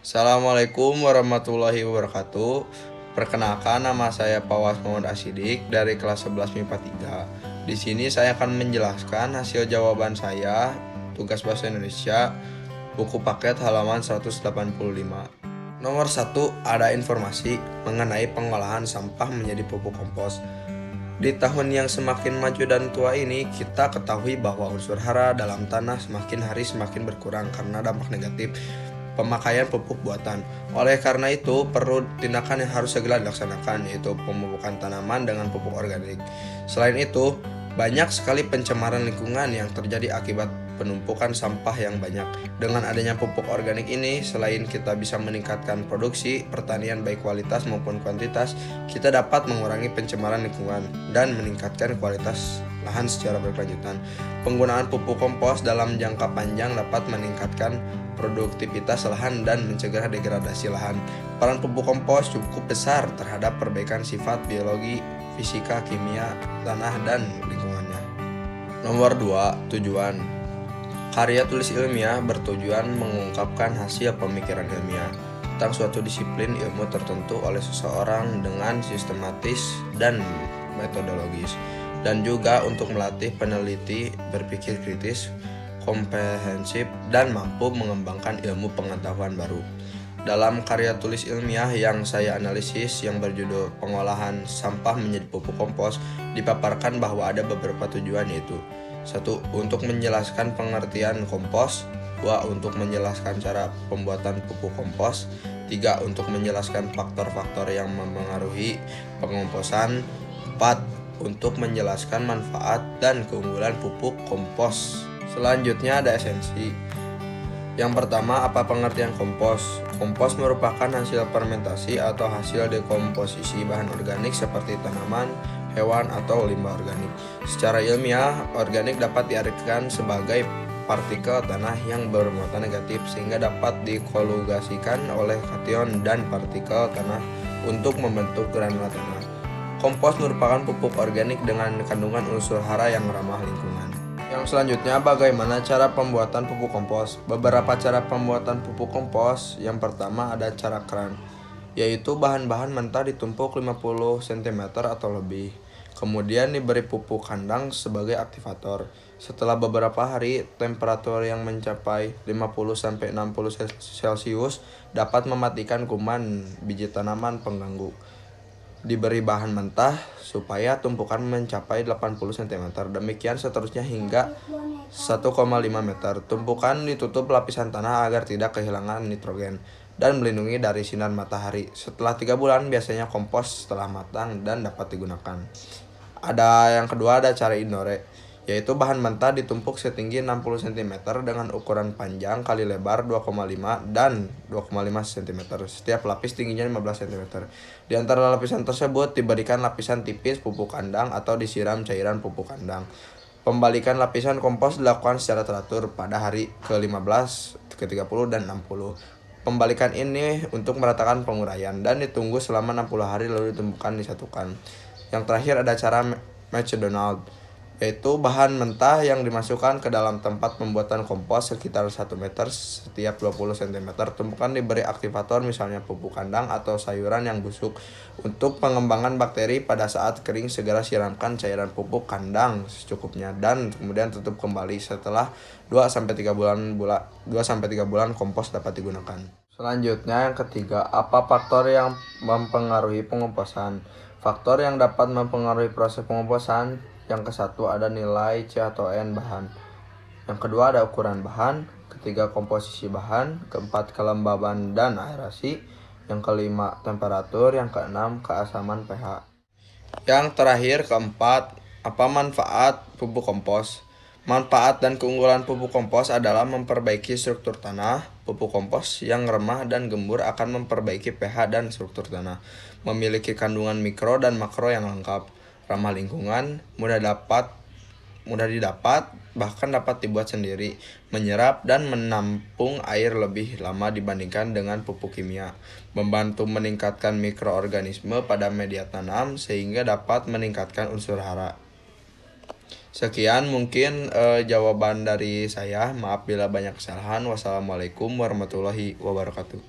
Assalamualaikum warahmatullahi wabarakatuh. Perkenalkan, nama saya Pawas Muhammad Asidik dari kelas 11 MIPA 3. Di sini saya akan menjelaskan hasil jawaban saya tugas bahasa Indonesia buku paket halaman 185. Nomor 1, ada informasi mengenai pengolahan sampah menjadi pupuk kompos. Di tahun yang semakin maju dan tua ini, kita ketahui bahwa unsur hara dalam tanah semakin hari semakin berkurang karena dampak negatif pemakaian pupuk buatan. Oleh karena itu, perlu tindakan yang harus segera dilaksanakan, yaitu pemupukan tanaman dengan pupuk organik. Selain itu, banyak sekali pencemaran lingkungan yang terjadi akibat penumpukan sampah yang banyak. Dengan adanya pupuk organik ini, selain kita bisa meningkatkan produksi pertanian baik kualitas maupun kuantitas, kita dapat mengurangi pencemaran lingkungan dan meningkatkan kualitas lahan secara berkelanjutan. Penggunaan pupuk kompos dalam jangka panjang dapat meningkatkan produktivitas lahan dan mencegah degradasi lahan. Peran pupuk kompos cukup besar terhadap perbaikan sifat biologi, fisika, kimia, tanah, dan lingkungannya. Nomor 2, tujuan. Karya tulis ilmiah bertujuan mengungkapkan hasil pemikiran ilmiah tentang suatu disiplin ilmu tertentu oleh seseorang dengan sistematis dan metodologis, dan juga untuk melatih peneliti berpikir kritis, komprehensif, dan mampu mengembangkan ilmu pengetahuan baru. Dalam karya tulis ilmiah yang saya analisis yang berjudul Pengolahan Sampah Menjadi Pupuk Kompos, dipaparkan bahwa ada beberapa tujuan, yaitu 1. Untuk menjelaskan pengertian kompos. 2. Untuk menjelaskan cara pembuatan pupuk kompos. 3. Untuk menjelaskan faktor-faktor yang mempengaruhi pengomposan. 4. Untuk menjelaskan manfaat dan keunggulan pupuk kompos. Selanjutnya ada esensi. Yang pertama, apa pengertian kompos? Kompos merupakan hasil fermentasi atau hasil dekomposisi bahan organik seperti tanaman, hewan, atau limbah organik. Secara ilmiah, organik dapat diartikan sebagai partikel tanah yang bermuatan negatif sehingga dapat dikolugasikan oleh kation dan partikel tanah untuk membentuk granula tanah. Kompos merupakan pupuk organik dengan kandungan unsur hara yang ramah lingkungan. Yang selanjutnya, bagaimana cara pembuatan pupuk kompos? Beberapa cara pembuatan pupuk kompos. Yang pertama ada cara keran, yaitu bahan-bahan mentah ditumpuk 50 cm atau lebih. Kemudian diberi pupuk kandang sebagai aktivator. Setelah beberapa hari, temperatur yang mencapai 50-60 Celcius dapat mematikan kuman biji tanaman pengganggu. Diberi bahan mentah supaya tumpukan mencapai 80 cm. Demikian seterusnya hingga 1,5 meter. Tumpukan ditutup lapisan tanah agar tidak kehilangan nitrogen dan melindungi dari sinar matahari. Setelah 3 bulan biasanya kompos telah matang dan dapat digunakan. Yang kedua ada cara indore, yaitu bahan mentah ditumpuk setinggi 60 cm dengan ukuran panjang kali lebar 2,5 dan 2,5 cm. Setiap lapis tingginya 15 cm. Di antara lapisan tersebut diberikan lapisan tipis pupuk kandang atau disiram cairan pupuk kandang. Pembalikan lapisan kompos dilakukan secara teratur pada hari ke-15, ke-30, dan 60. Pembalikan ini untuk meratakan penguraian dan ditunggu selama 60 hari lalu ditumpukan disatukan. Yang terakhir ada cara Match Donald, yaitu bahan mentah yang dimasukkan ke dalam tempat pembuatan kompos sekitar 1 meter setiap 20 cm. Tumpukan diberi aktivator, misalnya pupuk kandang atau sayuran yang busuk. Untuk pengembangan bakteri pada saat kering, segera siramkan cairan pupuk kandang secukupnya dan kemudian tutup kembali. Setelah 2-3 bulan kompos dapat digunakan. Selanjutnya yang ketiga, apa faktor yang mempengaruhi pengomposan? Faktor yang dapat mempengaruhi proses pengomposan, yang ke-1 ada nilai C atau N bahan. Yang kedua ada ukuran bahan. Ketiga, komposisi bahan. Keempat, kelembaban dan aerasi. Yang kelima, temperatur. Yang keenam, keasaman pH. Yang terakhir, keempat, apa manfaat pupuk kompos? Manfaat dan keunggulan pupuk kompos adalah memperbaiki struktur tanah. Pupuk kompos yang remah dan gembur akan memperbaiki pH dan struktur tanah. Memiliki kandungan mikro dan makro yang lengkap. Ramah lingkungan, mudah didapat, bahkan dapat dibuat sendiri, menyerap dan menampung air lebih lama dibandingkan dengan pupuk kimia, membantu meningkatkan mikroorganisme pada media tanam sehingga dapat meningkatkan unsur hara. Sekian mungkin jawaban dari saya. Maaf bila banyak kesalahan. Wassalamualaikum warahmatullahi wabarakatuh.